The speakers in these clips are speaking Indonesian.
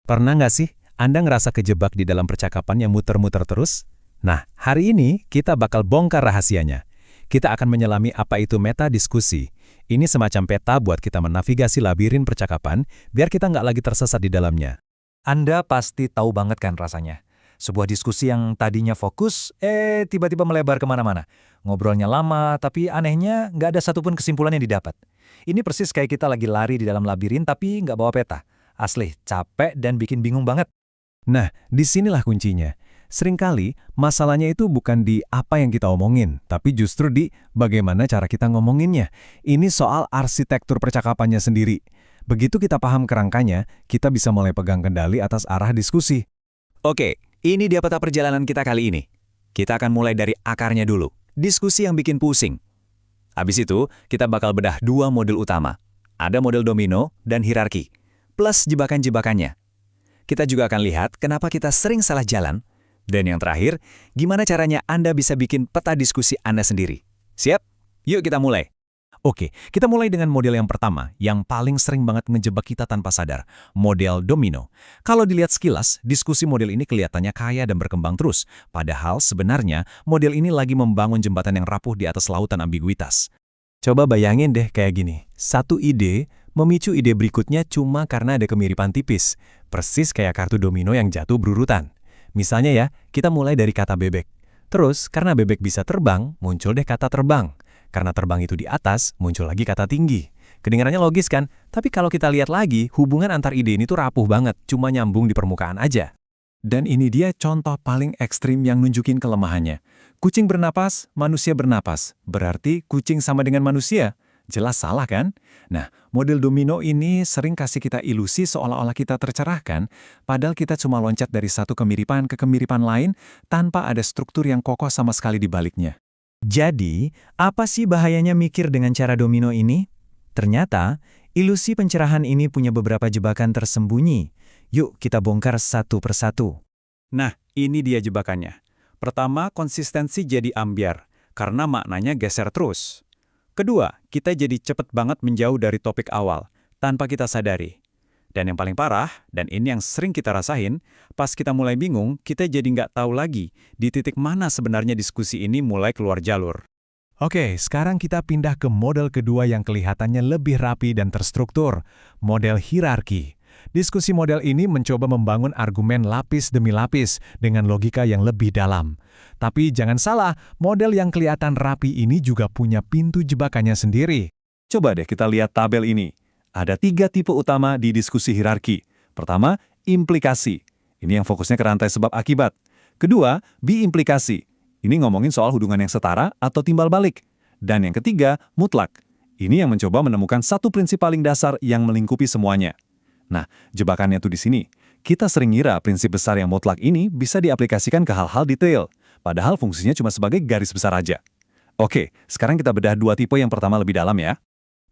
Pernah nggak sih Anda ngerasa kejebak di dalam percakapan yang muter-muter terus? Nah, hari ini kita bakal bongkar rahasianya. Kita akan menyelami apa itu meta diskusi. Ini semacam peta buat kita menavigasi labirin percakapan, biar kita nggak lagi tersesat di dalamnya. Anda pasti tahu banget kan rasanya. Sebuah diskusi yang tadinya fokus, tiba-tiba melebar kemana-mana. Ngobrolnya lama, tapi anehnya nggak ada satupun kesimpulan yang didapat. Ini persis kayak kita lagi lari di dalam labirin tapi nggak bawa peta. Asli, capek dan bikin bingung banget. Nah, disinilah kuncinya. Seringkali masalahnya itu bukan di apa yang kita omongin, tapi justru di bagaimana cara kita ngomonginnya. Ini soal arsitektur percakapannya sendiri. Begitu kita paham kerangkanya, kita bisa mulai pegang kendali atas arah diskusi. Oke, ini dia peta perjalanan kita kali ini. Kita akan mulai dari akarnya dulu. Diskusi yang bikin pusing. Habis itu, kita bakal bedah dua model utama. Ada model domino dan hierarki, plus jebakan-jebakannya. Kita juga akan lihat kenapa kita sering salah jalan. Dan yang terakhir, gimana caranya Anda bisa bikin peta diskusi Anda sendiri. Siap? Yuk kita mulai. Oke, kita mulai dengan model yang pertama, yang paling sering banget ngejebak kita tanpa sadar, model domino. Kalau dilihat sekilas, diskusi model ini kelihatannya kaya dan berkembang terus, padahal sebenarnya model ini lagi membangun jembatan yang rapuh di atas lautan ambiguitas. Coba bayangin deh kayak gini, satu ide memicu ide berikutnya cuma karena ada kemiripan tipis, persis kayak kartu domino yang jatuh berurutan. Misalnya ya, kita mulai dari kata bebek. Terus, karena bebek bisa terbang, muncul deh kata terbang. Karena terbang itu di atas, muncul lagi kata tinggi. Kedengarannya logis kan? Tapi kalau kita lihat lagi, hubungan antar ide ini tuh rapuh banget, cuma nyambung di permukaan aja. Dan ini dia contoh paling ekstrim yang nunjukin kelemahannya. Kucing bernapas, manusia bernapas. Berarti kucing sama dengan manusia. Jelas salah kan? Nah, model domino ini sering kasih kita ilusi seolah-olah kita tercerahkan, padahal kita cuma loncat dari satu kemiripan ke kemiripan lain tanpa ada struktur yang kokoh sama sekali di baliknya. Jadi, apa sih bahayanya mikir dengan cara domino ini? Ternyata, ilusi pencerahan ini punya beberapa jebakan tersembunyi. Yuk kita bongkar satu persatu. Nah, ini dia jebakannya. Pertama, konsistensi jadi ambiar, karena maknanya geser terus. Kedua, kita jadi cepet banget menjauh dari topik awal, tanpa kita sadari. Dan yang paling parah, dan ini yang sering kita rasain, pas kita mulai bingung, kita jadi nggak tahu lagi di titik mana sebenarnya diskusi ini mulai keluar jalur. Oke, sekarang kita pindah ke model kedua yang kelihatannya lebih rapi dan terstruktur, model hierarki. Diskusi model ini mencoba membangun argumen lapis demi lapis dengan logika yang lebih dalam. Tapi jangan salah, model yang kelihatan rapi ini juga punya pintu jebakannya sendiri. Coba deh kita lihat tabel ini. Ada 3 tipe utama di diskusi hierarki. Pertama, implikasi. Ini yang fokusnya ke rantai sebab akibat. Kedua, biimplikasi. Ini ngomongin soal hubungan yang setara atau timbal balik. Dan yang ketiga, mutlak. Ini yang mencoba menemukan satu prinsip paling dasar yang melingkupi semuanya. Nah, jebakannya tuh di sini. Kita sering ngira prinsip besar yang mutlak ini bisa diaplikasikan ke hal-hal detail. Padahal fungsinya cuma sebagai garis besar aja. Oke, sekarang kita bedah 2 tipe yang pertama lebih dalam ya.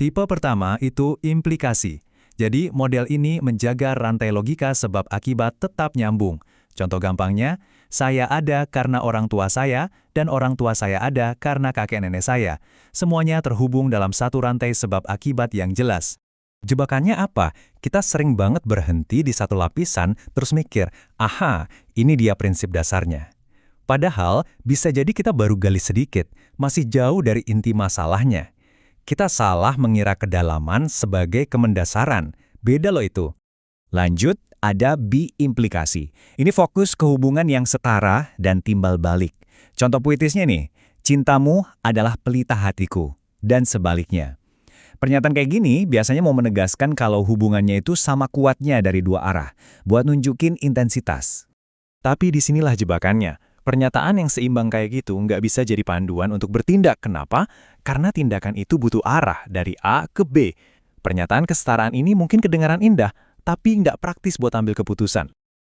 Tipe pertama itu implikasi. Jadi model ini menjaga rantai logika sebab akibat tetap nyambung. Contoh gampangnya, saya ada karena orang tua saya, dan orang tua saya ada karena kakek nenek saya. Semuanya terhubung dalam satu rantai sebab akibat yang jelas. Jebakannya apa? Kita sering banget berhenti di satu lapisan, terus mikir, aha, ini dia prinsip dasarnya. Padahal, bisa jadi kita baru gali sedikit, masih jauh dari inti masalahnya. Kita salah mengira kedalaman sebagai kemendasaran. Beda loh itu. Lanjut, ada biimplikasi. Ini fokus ke hubungan yang setara dan timbal balik. Contoh puitisnya nih, cintamu adalah pelita hatiku, dan sebaliknya. Pernyataan kayak gini biasanya mau menegaskan kalau hubungannya itu sama kuatnya dari dua arah, buat nunjukin intensitas. Tapi disinilah jebakannya. Pernyataan yang seimbang kayak gitu nggak bisa jadi panduan untuk bertindak. Kenapa? Karena tindakan itu butuh arah dari A ke B. Pernyataan kesetaraan ini mungkin kedengaran indah, tapi nggak praktis buat ambil keputusan.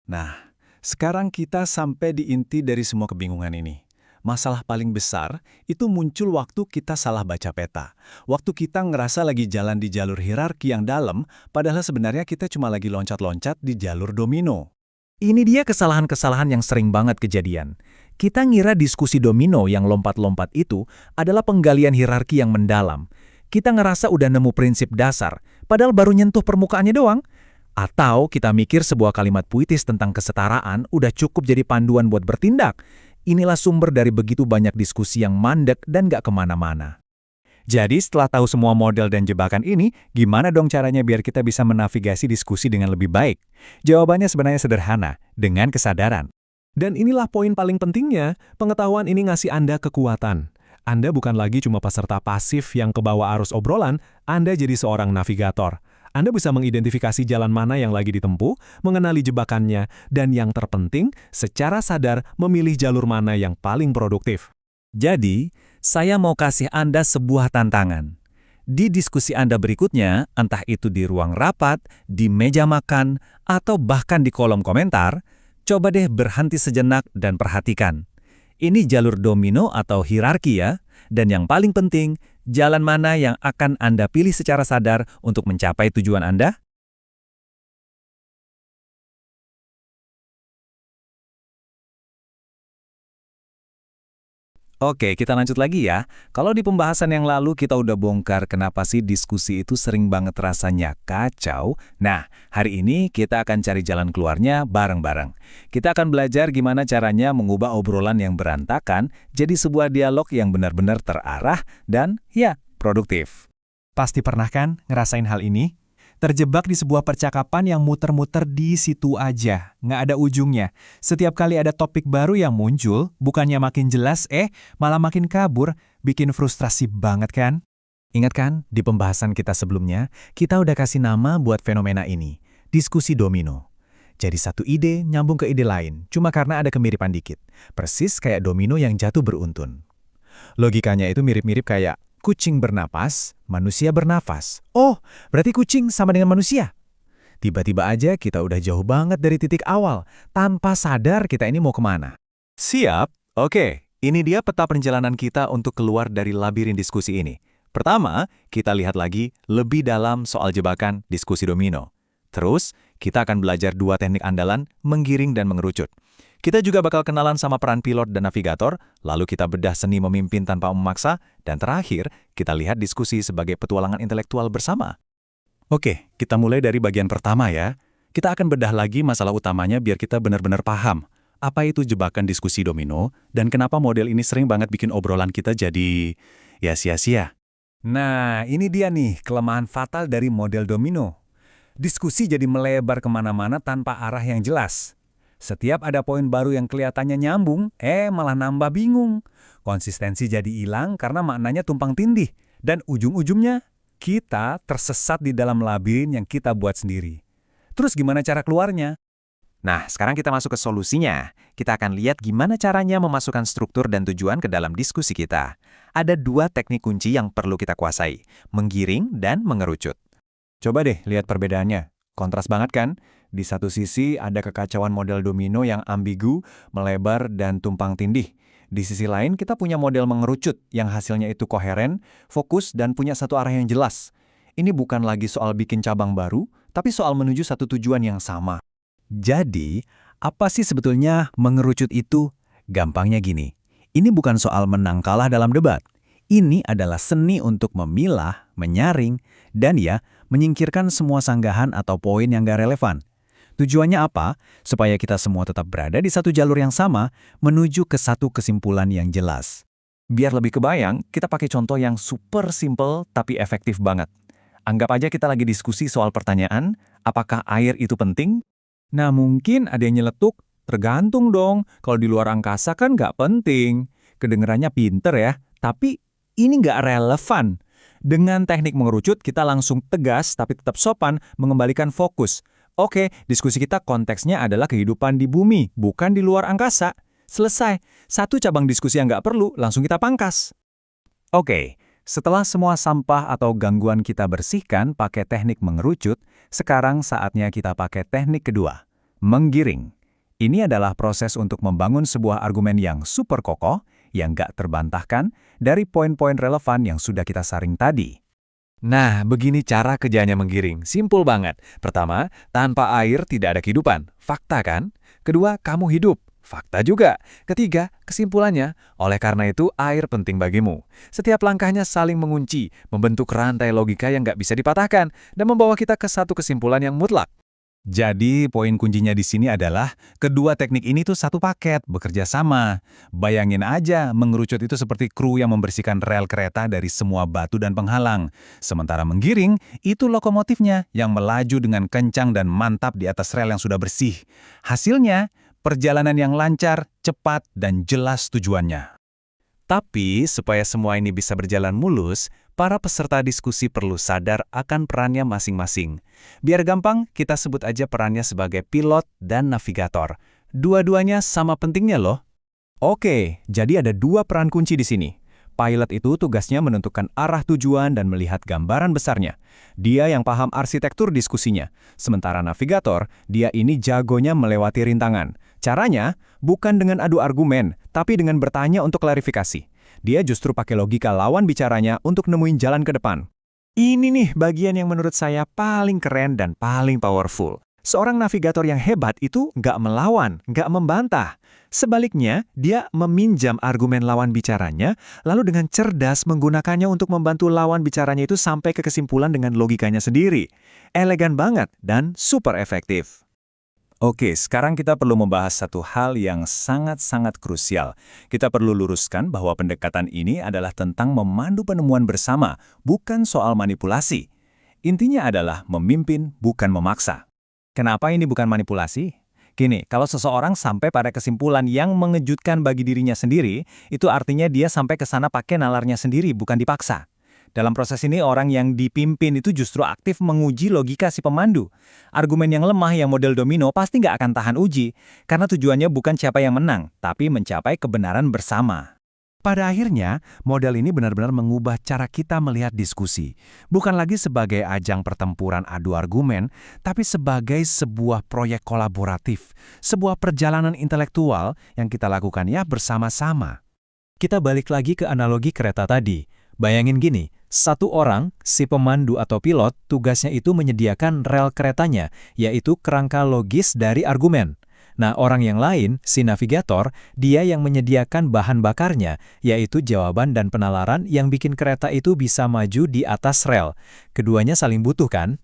Nah, sekarang kita sampai di inti dari semua kebingungan ini. Masalah paling besar itu muncul waktu kita salah baca peta. Waktu kita ngerasa lagi jalan di jalur hierarki yang dalam, padahal sebenarnya kita cuma lagi loncat-loncat di jalur domino. Ini dia kesalahan-kesalahan yang sering banget kejadian. Kita ngira diskusi domino yang lompat-lompat itu adalah penggalian hierarki yang mendalam. Kita ngerasa udah nemu prinsip dasar, padahal baru nyentuh permukaannya doang. Atau kita mikir sebuah kalimat puitis tentang kesetaraan udah cukup jadi panduan buat bertindak. Inilah sumber dari begitu banyak diskusi yang mandek dan gak kemana-mana. Jadi setelah tahu semua model dan jebakan ini, gimana dong caranya biar kita bisa menavigasi diskusi dengan lebih baik? Jawabannya sebenarnya sederhana, dengan kesadaran. Dan inilah poin paling pentingnya, pengetahuan ini ngasih Anda kekuatan. Anda bukan lagi cuma peserta pasif yang kebawa arus obrolan, Anda jadi seorang navigator. Anda bisa mengidentifikasi jalan mana yang lagi ditempuh, mengenali jebakannya, dan yang terpenting, secara sadar memilih jalur mana yang paling produktif. Jadi, saya mau kasih Anda sebuah tantangan. Di diskusi Anda berikutnya, entah itu di ruang rapat, di meja makan, atau bahkan di kolom komentar, coba deh berhenti sejenak dan perhatikan. Ini jalur domino atau hierarki ya, dan yang paling penting, jalan mana yang akan Anda pilih secara sadar untuk mencapai tujuan Anda? Oke, kita lanjut lagi ya. Kalau di pembahasan yang lalu kita udah bongkar kenapa sih diskusi itu sering banget rasanya kacau. Nah, hari ini kita akan cari jalan keluarnya bareng-bareng. Kita akan belajar gimana caranya mengubah obrolan yang berantakan jadi sebuah dialog yang benar-benar terarah dan ya, produktif. Pasti pernah kan ngerasain hal ini? Terjebak di sebuah percakapan yang muter-muter di situ aja, nggak ada ujungnya. Setiap kali ada topik baru yang muncul, bukannya makin jelas, malah makin kabur, bikin frustrasi banget kan? Ingat kan, di pembahasan kita sebelumnya, kita udah kasih nama buat fenomena ini, diskusi domino. Jadi satu ide nyambung ke ide lain, cuma karena ada kemiripan dikit. Persis kayak domino yang jatuh beruntun. Logikanya itu mirip-mirip kayak kucing bernapas, manusia bernafas. Oh, berarti kucing sama dengan manusia. Tiba-tiba aja kita udah jauh banget dari titik awal, tanpa sadar kita ini mau kemana. Siap? Oke, ini dia peta perjalanan kita untuk keluar dari labirin diskusi ini. Pertama, kita lihat lagi lebih dalam soal jebakan diskusi domino. Terus, kita akan belajar dua teknik andalan, menggiring dan mengerucut. Kita juga bakal kenalan sama peran pilot dan navigator, lalu kita bedah seni memimpin tanpa memaksa, dan terakhir, kita lihat diskusi sebagai petualangan intelektual bersama. Oke, kita mulai dari bagian pertama ya. Kita akan bedah lagi masalah utamanya biar kita benar-benar paham. Apa itu jebakan diskusi domino, dan kenapa model ini sering banget bikin obrolan kita jadi ya sia-sia. Nah, ini dia nih kelemahan fatal dari model domino. Diskusi jadi melebar kemana-mana tanpa arah yang jelas. Setiap ada poin baru yang kelihatannya nyambung, malah nambah bingung. Konsistensi jadi hilang karena maknanya tumpang tindih. Dan ujung-ujungnya, kita tersesat di dalam labirin yang kita buat sendiri. Terus gimana cara keluarnya? Nah, sekarang kita masuk ke solusinya. Kita akan lihat gimana caranya memasukkan struktur dan tujuan ke dalam diskusi kita. Ada dua teknik kunci yang perlu kita kuasai, menggiring dan mengerucut. Coba deh lihat perbedaannya. Kontras banget kan? Di satu sisi ada kekacauan model domino yang ambigu, melebar, dan tumpang tindih. Di sisi lain kita punya model mengerucut yang hasilnya itu koheren, fokus, dan punya satu arah yang jelas. Ini bukan lagi soal bikin cabang baru, tapi soal menuju satu tujuan yang sama. Jadi, apa sih sebetulnya mengerucut itu? Gampangnya gini, ini bukan soal menang kalah dalam debat. Ini adalah seni untuk memilah, menyaring, dan menyingkirkan semua sanggahan atau poin yang gak relevan. Tujuannya apa? Supaya kita semua tetap berada di satu jalur yang sama, menuju ke satu kesimpulan yang jelas. Biar lebih kebayang, kita pakai contoh yang super simple tapi efektif banget. Anggap aja kita lagi diskusi soal pertanyaan, apakah air itu penting? Nah mungkin ada yang nyeletuk, tergantung dong, kalau di luar angkasa kan nggak penting. Kedengerannya pinter ya, tapi ini nggak relevan. Dengan teknik mengerucut, kita langsung tegas tapi tetap sopan mengembalikan fokus. Oke, diskusi kita konteksnya adalah kehidupan di bumi, bukan di luar angkasa. Selesai. Satu cabang diskusi yang nggak perlu, langsung kita pangkas. Oke, setelah semua sampah atau gangguan kita bersihkan pakai teknik mengerucut, sekarang saatnya kita pakai teknik kedua, menggiring. Ini adalah proses untuk membangun sebuah argumen yang super kokoh, yang nggak terbantahkan, dari poin-poin relevan yang sudah kita saring tadi. Nah, begini cara kerjanya menggiring. Simpel banget. Pertama, tanpa air tidak ada kehidupan. Fakta kan? Kedua, kamu hidup. Fakta juga. Ketiga, kesimpulannya, oleh karena itu air penting bagimu. Setiap langkahnya saling mengunci, membentuk rantai logika yang nggak bisa dipatahkan, dan membawa kita ke satu kesimpulan yang mutlak. Jadi, poin kuncinya di sini adalah kedua teknik ini tuh satu paket, bekerja sama. Bayangin aja, mengerucut itu seperti kru yang membersihkan rel kereta dari semua batu dan penghalang. Sementara menggiring, itu lokomotifnya yang melaju dengan kencang dan mantap di atas rel yang sudah bersih. Hasilnya, perjalanan yang lancar, cepat, dan jelas tujuannya. Tapi, supaya semua ini bisa berjalan mulus, para peserta diskusi perlu sadar akan perannya masing-masing. Biar gampang, kita sebut aja perannya sebagai pilot dan navigator. Dua-duanya sama pentingnya loh. Oke, jadi ada dua peran kunci di sini. Pilot itu tugasnya menentukan arah tujuan dan melihat gambaran besarnya. Dia yang paham arsitektur diskusinya. Sementara navigator, dia ini jagonya melewati rintangan. Caranya, bukan dengan adu argumen, tapi dengan bertanya untuk klarifikasi. Dia justru pakai logika lawan bicaranya untuk nemuin jalan ke depan. Ini nih bagian yang menurut saya paling keren dan paling powerful. Seorang navigator yang hebat itu nggak melawan, nggak membantah. Sebaliknya, dia meminjam argumen lawan bicaranya, lalu dengan cerdas menggunakannya untuk membantu lawan bicaranya itu sampai ke kesimpulan dengan logikanya sendiri. Elegan banget dan super efektif. Oke, sekarang kita perlu membahas satu hal yang sangat-sangat krusial. Kita perlu luruskan bahwa pendekatan ini adalah tentang memandu penemuan bersama, bukan soal manipulasi. Intinya adalah memimpin, bukan memaksa. Kenapa ini bukan manipulasi? Gini, kalau seseorang sampai pada kesimpulan yang mengejutkan bagi dirinya sendiri, itu artinya dia sampai ke sana pakai nalarnya sendiri, bukan dipaksa. Dalam proses ini, orang yang dipimpin itu justru aktif menguji logika si pemandu. Argumen yang lemah yang model domino pasti nggak akan tahan uji, karena tujuannya bukan siapa yang menang, tapi mencapai kebenaran bersama. Pada akhirnya, model ini benar-benar mengubah cara kita melihat diskusi. Bukan lagi sebagai ajang pertempuran adu argumen, tapi sebagai sebuah proyek kolaboratif, sebuah perjalanan intelektual yang kita lakukan ya bersama-sama. Kita balik lagi ke analogi kereta tadi. Bayangin gini, satu orang, si pemandu atau pilot, tugasnya itu menyediakan rel keretanya, yaitu kerangka logis dari argumen. Nah, orang yang lain, si navigator, dia yang menyediakan bahan bakarnya, yaitu jawaban dan penalaran yang bikin kereta itu bisa maju di atas rel. Keduanya saling butuh kan?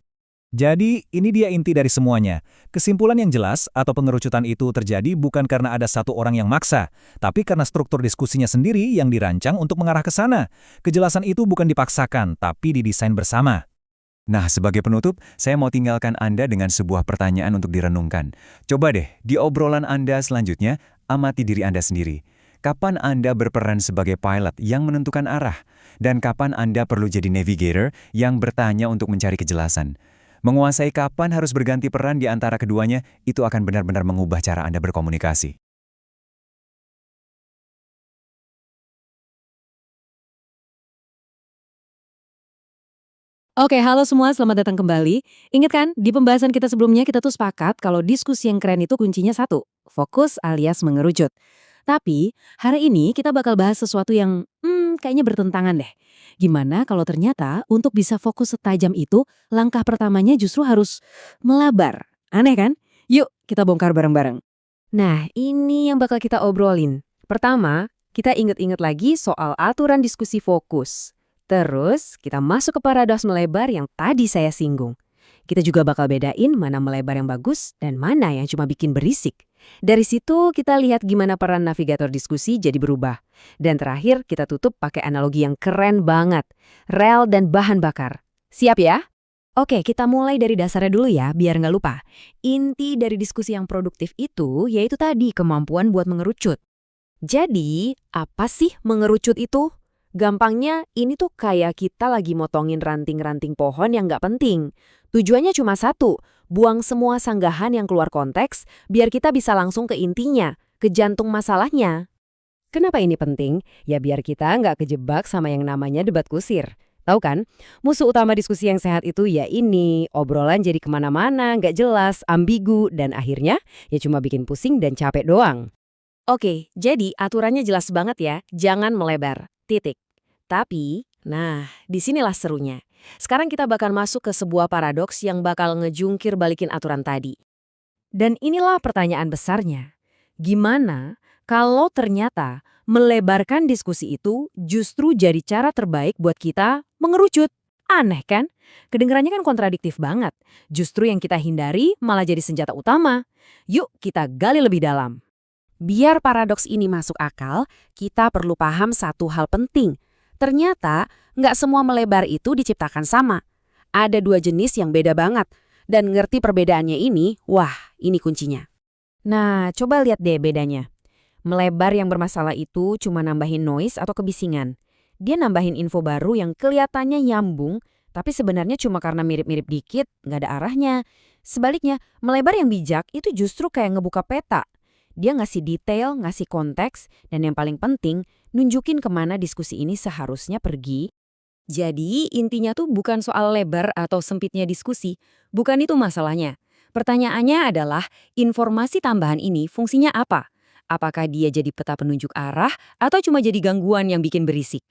Jadi, ini dia inti dari semuanya. Kesimpulan yang jelas atau pengerucutan itu terjadi bukan karena ada satu orang yang maksa, tapi karena struktur diskusinya sendiri yang dirancang untuk mengarah ke sana. Kejelasan itu bukan dipaksakan, tapi didesain bersama. Nah, sebagai penutup, saya mau tinggalkan Anda dengan sebuah pertanyaan untuk direnungkan. Coba deh, di obrolan Anda selanjutnya, amati diri Anda sendiri. Kapan Anda berperan sebagai pilot yang menentukan arah? Dan kapan Anda perlu jadi navigator yang bertanya untuk mencari kejelasan? Menguasai kapan harus berganti peran di antara keduanya, itu akan benar-benar mengubah cara Anda berkomunikasi. Oke, halo semua, selamat datang kembali. Ingat kan, di pembahasan kita sebelumnya kita tuh sepakat kalau diskusi yang keren itu kuncinya satu, fokus alias mengerucut. Tapi, hari ini kita bakal bahas sesuatu yang kayaknya bertentangan deh. Gimana kalau ternyata untuk bisa fokus setajam itu, langkah pertamanya justru harus melebar. Aneh kan? Yuk, kita bongkar bareng-bareng. Nah, ini yang bakal kita obrolin. Pertama, kita inget-inget lagi soal aturan diskusi fokus. Terus, kita masuk ke paradoks melebar yang tadi saya singgung. Kita juga bakal bedain mana melebar yang bagus dan mana yang cuma bikin berisik. Dari situ, kita lihat gimana peran navigator diskusi jadi berubah. Dan terakhir, kita tutup pakai analogi yang keren banget. Rel dan bahan bakar. Siap ya? Oke, kita mulai dari dasarnya dulu ya, biar nggak lupa. Inti dari diskusi yang produktif itu, yaitu tadi kemampuan buat mengerucut. Jadi, apa sih mengerucut itu? Gampangnya, ini tuh kayak kita lagi motongin ranting-ranting pohon yang nggak penting. Tujuannya cuma satu, buang semua sanggahan yang keluar konteks, biar kita bisa langsung ke intinya, ke jantung masalahnya. Kenapa ini penting? Ya biar kita nggak kejebak sama yang namanya debat kusir. Tahu kan, musuh utama diskusi yang sehat itu ya ini, obrolan jadi kemana-mana, nggak jelas, ambigu, dan akhirnya ya cuma bikin pusing dan capek doang. Oke, jadi aturannya jelas banget ya, jangan melebar, titik. Tapi, nah, disinilah serunya. Sekarang kita bakal masuk ke sebuah paradoks yang bakal ngejungkir balikin aturan tadi. Dan inilah pertanyaan besarnya. Gimana kalau ternyata melebarkan diskusi itu justru jadi cara terbaik buat kita mengerucut? Aneh kan? Kedengarannya kan kontradiktif banget. Justru yang kita hindari malah jadi senjata utama. Yuk kita gali lebih dalam. Biar paradoks ini masuk akal, kita perlu paham satu hal penting. Ternyata, nggak semua melebar itu diciptakan sama. Ada dua jenis yang beda banget. Dan ngerti perbedaannya ini, wah, ini kuncinya. Nah, coba lihat deh bedanya. Melebar yang bermasalah itu cuma nambahin noise atau kebisingan. Dia nambahin info baru yang kelihatannya nyambung, tapi sebenarnya cuma karena mirip-mirip dikit, nggak ada arahnya. Sebaliknya, melebar yang bijak itu justru kayak ngebuka peta. Dia ngasih detail, ngasih konteks, dan yang paling penting, nunjukin kemana diskusi ini seharusnya pergi. Jadi, intinya tuh bukan soal lebar atau sempitnya diskusi. Bukan itu masalahnya. Pertanyaannya adalah, informasi tambahan ini fungsinya apa? Apakah dia jadi peta penunjuk arah atau cuma jadi gangguan yang bikin berisik?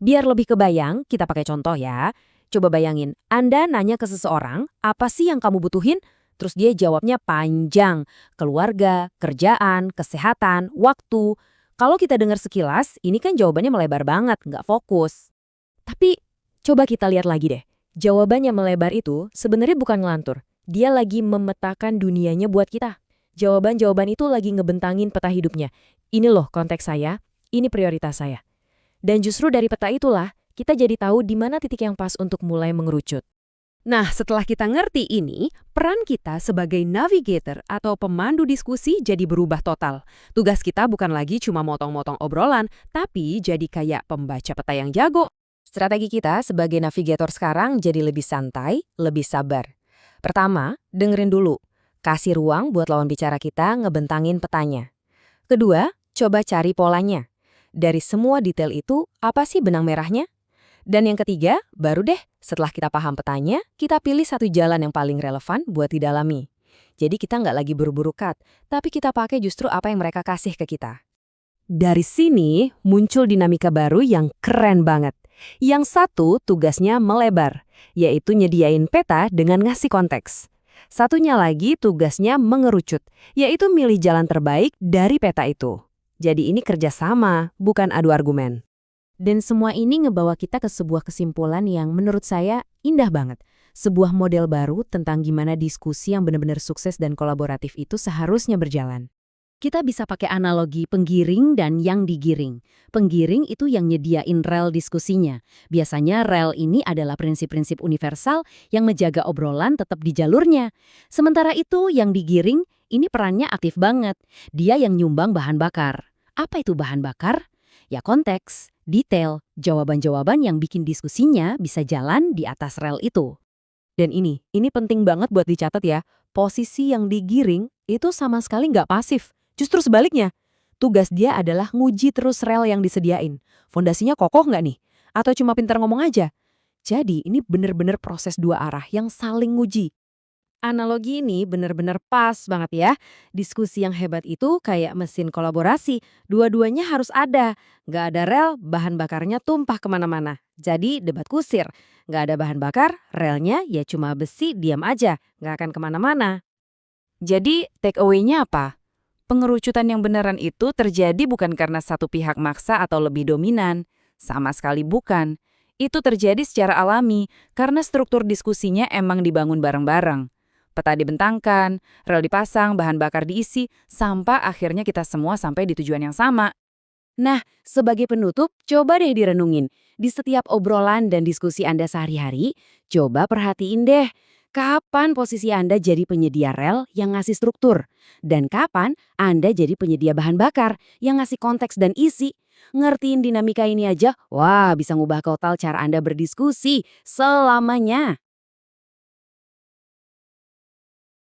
Biar lebih kebayang, kita pakai contoh ya. Coba bayangin, Anda nanya ke seseorang, apa sih yang kamu butuhin? Terus dia jawabnya panjang, keluarga, kerjaan, kesehatan, waktu. Kalau kita dengar sekilas, ini kan jawabannya melebar banget, nggak fokus. Tapi, coba kita lihat lagi deh. Jawabannya melebar itu sebenarnya bukan ngelantur. Dia lagi memetakan dunianya buat kita. Jawaban-jawaban itu lagi ngebentangin peta hidupnya. Ini loh konteks saya, ini prioritas saya. Dan justru dari peta itulah, kita jadi tahu di mana titik yang pas untuk mulai mengerucut. Nah, setelah kita ngerti ini, peran kita sebagai navigator atau pemandu diskusi jadi berubah total. Tugas kita bukan lagi cuma motong-motong obrolan, tapi jadi kayak pembaca peta yang jago. Strategi kita sebagai navigator sekarang jadi lebih santai, lebih sabar. Pertama, dengerin dulu. Kasih ruang buat lawan bicara kita ngebentangin petanya. Kedua, coba cari polanya. Dari semua detail itu, apa sih benang merahnya? Dan yang ketiga, baru deh setelah kita paham petanya, kita pilih satu jalan yang paling relevan buat didalami. Jadi kita nggak lagi buru-buru cut, tapi kita pakai justru apa yang mereka kasih ke kita. Dari sini muncul dinamika baru yang keren banget. Yang satu tugasnya melebar, yaitu nyediain peta dengan ngasih konteks. Satunya lagi tugasnya mengerucut, yaitu milih jalan terbaik dari peta itu. Jadi ini kerjasama, bukan adu argumen. Dan semua ini ngebawa kita ke sebuah kesimpulan yang menurut saya indah banget. Sebuah model baru tentang gimana diskusi yang benar-benar sukses dan kolaboratif itu seharusnya berjalan. Kita bisa pakai analogi penggiring dan yang digiring. Penggiring itu yang nyediain rel diskusinya. Biasanya rel ini adalah prinsip-prinsip universal yang menjaga obrolan tetap di jalurnya. Sementara itu yang digiring, ini perannya aktif banget. Dia yang nyumbang bahan bakar. Apa itu bahan bakar? Ya konteks, detail, jawaban-jawaban yang bikin diskusinya bisa jalan di atas rel itu. Dan ini penting banget buat dicatat ya. Posisi yang digiring itu sama sekali nggak pasif. Justru sebaliknya, tugas dia adalah nguji terus rel yang disediain. Fondasinya kokoh nggak nih? Atau cuma pintar ngomong aja? Jadi ini bener-bener proses dua arah yang saling nguji. Analogi ini bener-bener pas banget ya. Diskusi yang hebat itu kayak mesin kolaborasi. Dua-duanya harus ada. Nggak ada rel, bahan bakarnya tumpah kemana-mana. Jadi debat kusir. Nggak ada bahan bakar, relnya ya cuma besi, diam aja. Nggak akan kemana-mana. Jadi take away-nya apa? Pengerucutan yang beneran itu terjadi bukan karena satu pihak maksa atau lebih dominan. Sama sekali bukan. Itu terjadi secara alami karena struktur diskusinya emang dibangun bareng-bareng. Peta dibentangkan, rel dipasang, bahan bakar diisi, sampai akhirnya kita semua sampai di tujuan yang sama. Nah, sebagai penutup, coba deh direnungin. Di setiap obrolan dan diskusi Anda sehari-hari, coba perhatiin deh. Kapan posisi Anda jadi penyedia rel yang ngasih struktur? Dan kapan Anda jadi penyedia bahan bakar yang ngasih konteks dan isi? Ngertiin dinamika ini aja, wah bisa ngubah total cara Anda berdiskusi selamanya.